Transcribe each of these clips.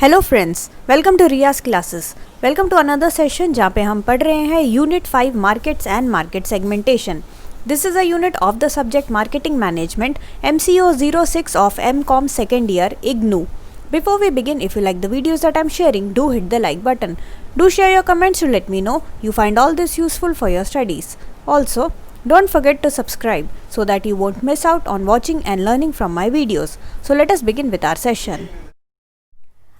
Hello friends, welcome to Riyaz classes. Welcome to another session जहाँ पे हम पढ़ रहे हैं unit 5 markets and market segmentation. This is a unit of the subject marketing management MCO 06 of MCom second year Ignou. Before we begin, if you like the videos that I'm sharing, do hit the like button. Do share your comments to let me know you find all this useful for your studies. Also, don't forget to subscribe so that you won't miss out on watching and learning from my videos. So let us begin with our session.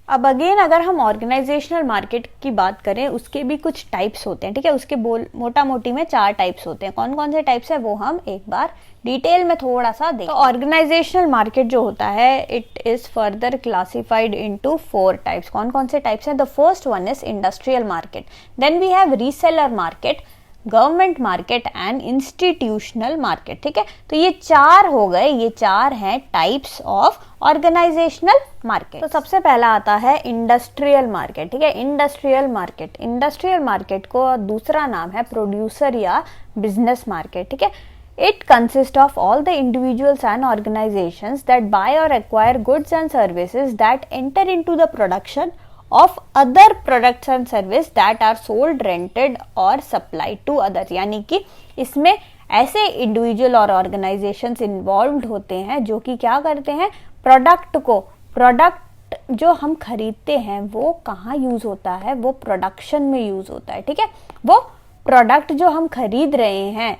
अब again अगर हम organisational market की बात करें, उसके भी कुछ types होते हैं। ठीक है, उसके मोटा मोटी में 4 टाइप्स होते हैं। कौन कौन से टाइप्स है वो हम एक बार डिटेल में थोड़ा सा देखें। तो ऑर्गेनाइजेशनल मार्केट जो होता है, it is further classified into 4 types. कौन कौन से टाइप्स हैं? The first one is industrial market, then we have reseller market, government market and institutional market. ठीक है, तो ये 4 हो गए, ये 4 हैं टाइप्स ऑफ ऑर्गेनाइजेशनल मार्केट। तो सबसे पहला आता है इंडस्ट्रियल मार्केट। ठीक है, इंडस्ट्रियल मार्केट को दूसरा नाम है प्रोड्यूसर या बिजनेस मार्केट। ठीक है, it consists of all the individuals and organizations that buy or acquire goods and services that enter into the production of other products and service that are sold, rented or supplied to others। यानी कि इसमें ऐसे individual और organisations involve होते हैं जो कि क्या करते हैं, प्रोडक्ट जो हम खरीदते हैं वो कहाँ यूज होता है, वो प्रोडक्शन में यूज होता है। ठीक है, वो प्रोडक्ट जो हम खरीद रहे हैं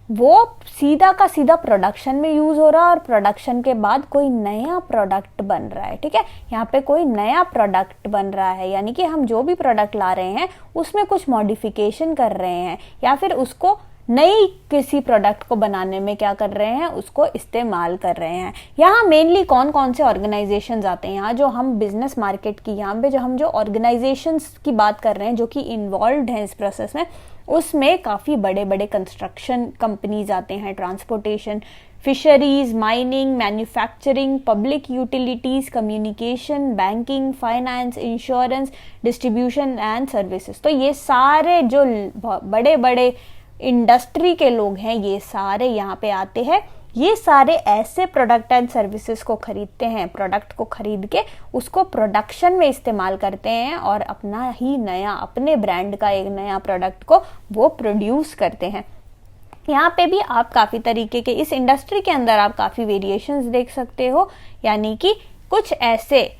वो सीधा का सीधा प्रोडक्शन में यूज हो रहा है और प्रोडक्शन के बाद कोई नया प्रोडक्ट बन रहा है। ठीक है, यहाँ पे कोई नया प्रोडक्ट बन रहा है, यानी कि हम जो भी प्रोडक्ट ला रहे हैं उसमें कुछ मॉडिफिकेशन कर रहे हैं या फिर उसको नई किसी प्रोडक्ट को बनाने में क्या कर रहे हैं, उसको इस्तेमाल कर रहे हैं। यहाँ मेनली कौन कौन से ऑर्गेनाइजेशंस आते हैं? यहाँ जो हम बिजनेस मार्केट की, यहाँ पे जो ऑर्गेनाइजेशंस की बात कर रहे हैं जो कि इन्वॉल्व हैं इस प्रोसेस में, उसमें काफ़ी बड़े बड़े कंस्ट्रक्शन कंपनीज आते हैं, transportation, fisheries, mining, manufacturing, public utilities, communication, banking, finance, insurance, distribution and services. तो ये सारे जो बड़े बड़े इंडस्ट्री के लोग हैं, ये सारे यहाँ पे आते हैं। ये सारे ऐसे प्रोडक्ट एंड सर्विसेज को खरीदते हैं, प्रोडक्ट को खरीद के उसको प्रोडक्शन में इस्तेमाल करते हैं और अपना ही नया, अपने ब्रांड का एक नया प्रोडक्ट को वो प्रोड्यूस करते हैं। यहाँ पे भी आप काफ़ी तरीके के, इस इंडस्ट्री के अंदर आप काफ़ी वेरिएशंस देख सकते हो। यानी कि कुछ ऐसे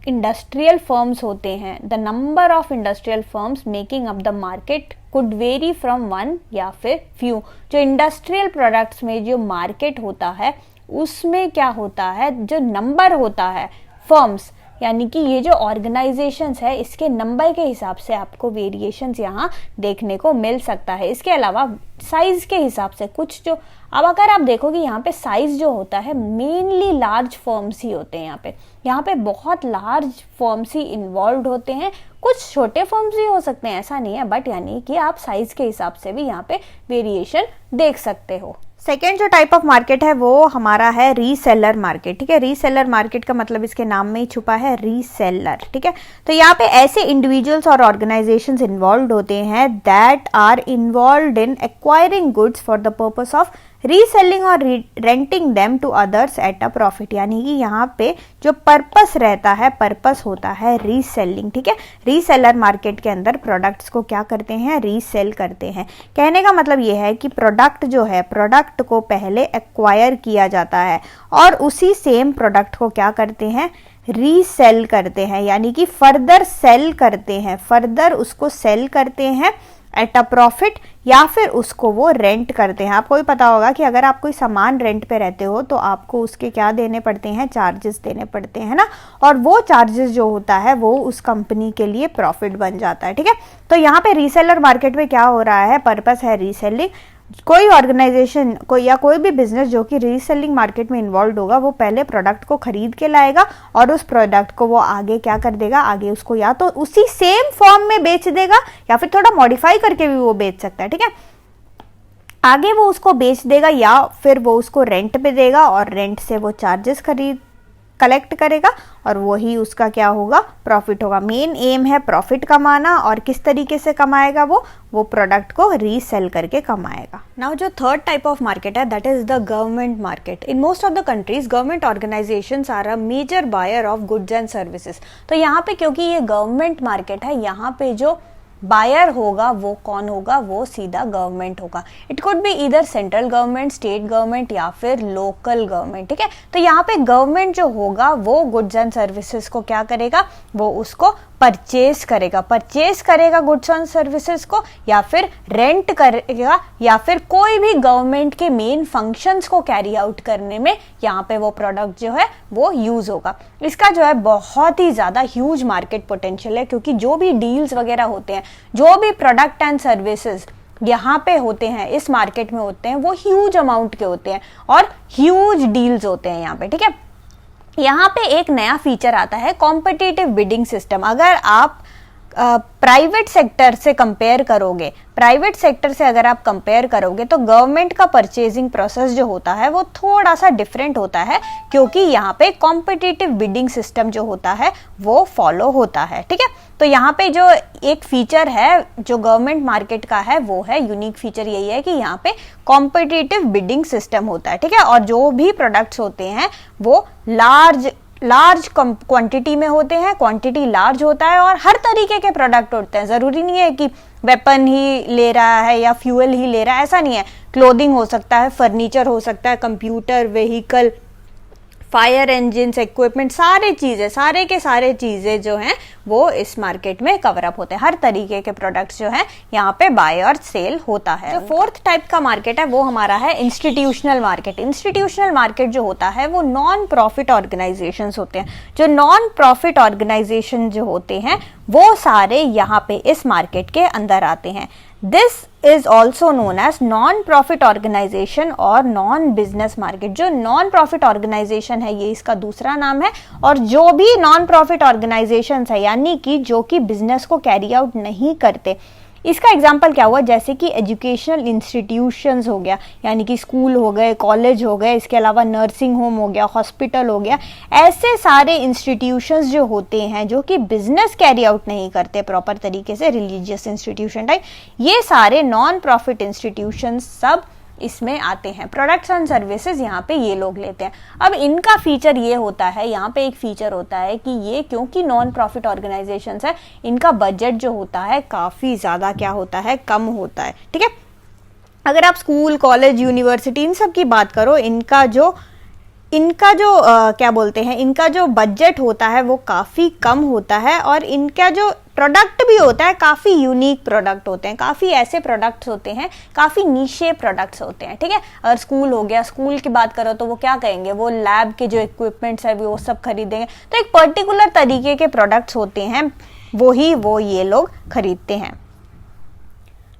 इंडस्ट्रियल फर्म्स होते हैं, the number of industrial firms making up the market could very from 1 या फिर फ्यू। जो इंडस्ट्रियल प्रोडक्ट्स में जो मार्केट होता है उसमें क्या होता है, जो नंबर होता है फर्म्स, यानी कि ये जो ऑर्गेनाइजेशंस है इसके नंबर के हिसाब से आपको वेरिएशंस यहाँ देखने को मिल सकता है। इसके अलावा साइज के हिसाब से कुछ जो, अब अगर आप देखोगे यहाँ पे साइज जो होता है मेनली लार्ज फर्म्स ही होते हैं। यहाँ पे बहुत लार्ज फर्म्स ही इन्वॉल्व होते हैं, कुछ छोटे फर्म्स भी हो सकते हैं, ऐसा नहीं है, बट यानी कि आप साइज के हिसाब से भी यहाँ पे वेरिएशन देख सकते हो। सेकेंड जो टाइप ऑफ मार्केट है वो हमारा है रीसेलर मार्केट। ठीक है, रीसेलर मार्केट का मतलब इसके नाम में ही छुपा है, रीसेलर। ठीक है, तो यहाँ पे ऐसे इंडिविजुअल्स और ऑर्गेनाइजेशंस इन्वॉल्व होते हैं that are involved in acquiring goods for the purpose of reselling और renting them to others at a profit. यानी कि यहाँ पे जो पर्पस रहता है, पर्पस होता है रीसेलिंग। ठीक है, रीसेलर मार्केट के अंदर प्रोडक्ट्स को क्या करते हैं, रीसेल करते हैं। कहने का मतलब ये है कि प्रोडक्ट जो है, प्रोडक्ट को पहले एक्वायर किया जाता है और उसी सेम प्रोडक्ट को क्या करते हैं, रीसेल करते हैं, यानी कि फर्दर सेल करते हैं, फर्दर उसको सेल करते हैं एट अ प्रॉफिट, या फिर उसको वो रेंट करते हैं। आपको भी पता होगा कि अगर आप कोई सामान रेंट पे रहते हो तो आपको उसके क्या देने पड़ते हैं, चार्जेस देने पड़ते हैं ना, और वो चार्जेस जो होता है वो उस कंपनी के लिए प्रॉफिट बन जाता है। ठीक है, तो यहाँ पे रीसेलर मार्केट में क्या हो रहा है, पर्पस है रीसेलिंग। कोई ऑर्गेनाइजेशन या कोई भी बिजनेस जो कि रीसेलिंग मार्केट में इन्वॉल्व होगा वो पहले प्रोडक्ट को खरीद के लाएगा और उस प्रोडक्ट को वो आगे क्या कर देगा, आगे उसको या तो उसी सेम फॉर्म में बेच देगा या फिर थोड़ा मॉडिफाई करके भी वो बेच सकता है। ठीक है, आगे वो उसको बेच देगा या फिर वो उसको रेंट पे देगा और रेंट से वो चार्जेस कलेक्ट करेगा और वही उसका क्या होगा, प्रॉफिट होगा। मेन एम है प्रॉफिट कमाना, और किस तरीके से कमाएगा वो प्रोडक्ट को रीसेल करके कमाएगा। नाउ जो थर्ड टाइप ऑफ मार्केट है that is the government market. In most of the countries government organisations are a major buyer of goods and services. तो यहाँ पे क्योंकि ये गवर्नमेंट मार्केट है, यहाँ पे जो बायर होगा वो कौन होगा, वो सीधा गवर्नमेंट होगा। इट कुड बी इधर सेंट्रल गवर्नमेंट, स्टेट गवर्नमेंट या फिर लोकल गवर्नमेंट, ठीक है। तो यहाँ पे गवर्नमेंट जो होगा वो गुड्स एंड सर्विसेज को क्या करेगा, वो उसको परचेज करेगा गुड्स एंड सर्विसेज को, या फिर रेंट करेगा, या फिर कोई भी गवर्नमेंट के मेन फंक्शंस को कैरी आउट करने में यहाँ पे वो प्रोडक्ट जो है वो यूज होगा। इसका जो है बहुत ही ज्यादा ह्यूज मार्केट पोटेंशियल है, क्योंकि जो भी डील्स वगैरह होते हैं, जो भी प्रोडक्ट एंड सर्विसेज यहाँ पे होते हैं, इस मार्केट में होते हैं, वो ह्यूज अमाउंट के होते हैं और ह्यूज डील्स होते हैं यहाँ पे, ठीक है। यहाँ पे एक नया फीचर आता है कॉम्पिटिटिव बिडिंग सिस्टम। अगर आप प्राइवेट सेक्टर से कंपेयर करोगे, प्राइवेट सेक्टर से अगर आप कंपेयर करोगे तो गवर्नमेंट का परचेजिंग प्रोसेस जो होता है वो थोड़ा सा डिफरेंट होता है, क्योंकि यहाँ पे कॉम्पिटिटिव बिडिंग सिस्टम जो होता है वो फॉलो होता है, ठीक है। तो यहाँ पे जो एक फीचर है जो गवर्नमेंट मार्केट का है वो है, यूनिक फीचर यही है कि यहाँ पे कॉम्पिटिटिव बिडिंग सिस्टम होता है, ठीक है। और जो भी प्रोडक्ट्स होते हैं वो लार्ज क्वांटिटी में होते हैं, क्वांटिटी लार्ज होता है, और हर तरीके के प्रोडक्ट होते हैं। जरूरी नहीं है कि वेपन ही ले रहा है या फ्यूल ही ले रहा है, ऐसा नहीं है। क्लोथिंग हो सकता है, फर्नीचर हो सकता है, computer, vehicle, fire engine, equipment, सारे के सारे चीजें जो हैं वो इस मार्केट में कवर अप होते हैं। हर तरीके के प्रोडक्ट्स जो हैं यहाँ पे बाय और सेल होता है। जो फोर्थ टाइप का मार्केट है वो हमारा है इंस्टीट्यूशनल मार्केट। इंस्टीट्यूशनल मार्केट जो होता है वो नॉन प्रॉफिट ऑर्गेनाइजेशंस होते हैं। जो नॉन प्रॉफिट ऑर्गेनाइजेशन जो होते हैं वो सारे यहाँ पे इस मार्केट के अंदर आते हैं। This is also known as non profit organisation और नॉन बिजनेस मार्केट। जो नॉन प्रॉफिट ऑर्गेनाइजेशन है ये इसका दूसरा नाम है, और जो भी नॉन प्रॉफिट ऑर्गेनाइजेशन है यानी कि जो कि बिजनेस को कैरी आउट नहीं करते, इसका एग्जाम्पल क्या हुआ, जैसे कि एजुकेशनल इंस्टीट्यूशंस हो गया, यानी कि स्कूल हो गए, कॉलेज हो गए, इसके अलावा नर्सिंग होम हो गया, हॉस्पिटल हो गया। ऐसे सारे इंस्टीट्यूशंस जो होते हैं जो कि बिजनेस कैरी आउट नहीं करते प्रॉपर तरीके से, रिलीजियस इंस्टीट्यूशन टाइप, ये सारे नॉन प्रॉफिट इंस्टीट्यूशंस सब इसमें आते हैं। प्रोडक्ट्स एंड सर्विसेज यहाँ पे ये लोग लेते हैं। अब इनका फीचर ये होता है, यहाँ पे एक फीचर होता है कि ये क्योंकि नॉन प्रॉफिट ऑर्गेनाइजेशंस है, इनका बजट जो होता है काफी ज्यादा क्या होता है, कम होता है, ठीक है। अगर आप स्कूल, कॉलेज, यूनिवर्सिटी इन सब की बात करो, इनका जो क्या बोलते हैं, इनका जो बजट होता है वो काफी कम होता है, और इनका जो प्रोडक्ट भी होता है काफी यूनिक प्रोडक्ट होते हैं, काफी ऐसे प्रोडक्ट्स होते हैं, काफी नीशे प्रोडक्ट्स होते हैं, ठीक है। अगर स्कूल हो गया, स्कूल की बात करो तो वो क्या कहेंगे, वो लैब के जो इक्विपमेंट्स है वो सब खरीदेंगे। तो एक पर्टिकुलर तरीके के प्रोडक्ट्स होते हैं, वो ये लोग खरीदते हैं।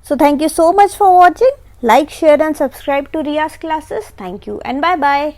So thank you so much for watching. Like, share and subscribe to Riya's classes. Thank you and bye bye.